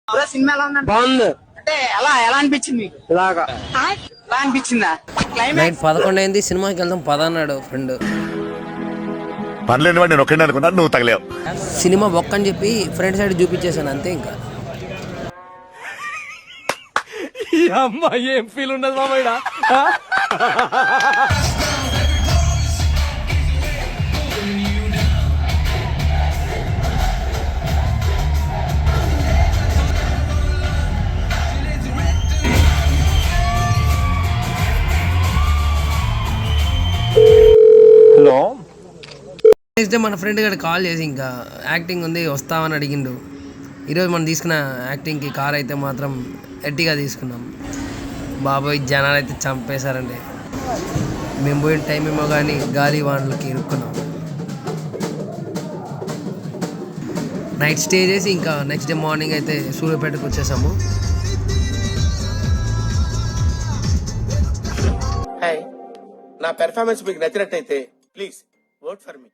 Cinema ఎలా ఉందండి? బాగుంది. అంటే ఎలా అనిపించింది మీకు? ఇలాగా ఎలా అనిపించిందా? నైట్ 11 అయింది, సినిమాకి వెళ్దాం పద అన్నాడు ఫ్రెండ్. పనిలేని వాడు నేను ఒక్కడే అనుకున్నాను, నువ్వు తగలేవు. సినిమా బొక్క అని చెప్పి ఫ్రంట్ సైడ్ చూపించేశాను అంతే. ఇంకా ఈ అమ్మాయి ఏం ఫీల్ ఉండదు మామయ్య. హలో, నెక్స్ట్ డే మన ఫ్రెండ్ గారు కాల్ చేసి ఇంకా యాక్టింగ్ ఉంది వస్తామని అడిగిండు. ఈరోజు మనం తీసుకున్న యాక్టింగ్కి కార్ అయితే మాత్రం ఎట్టిగా తీసుకున్నాం. బాబోయ్ జనాలు అయితే చంపేశారండి. మేము పోయిన టైం ఏమో కానీ గాలి వానలకి ఇరుక్కున్నాం. నైట్ స్టే చేసి ఇంకా నెక్స్ట్ డే మార్నింగ్ అయితే సూర్యాపేటకు వచ్చేసాము. నా పెర్ఫార్మెన్స్ మీకు నచ్చినట్టయితే ప్లీజ్ ఓట్ ఫర్ మీ.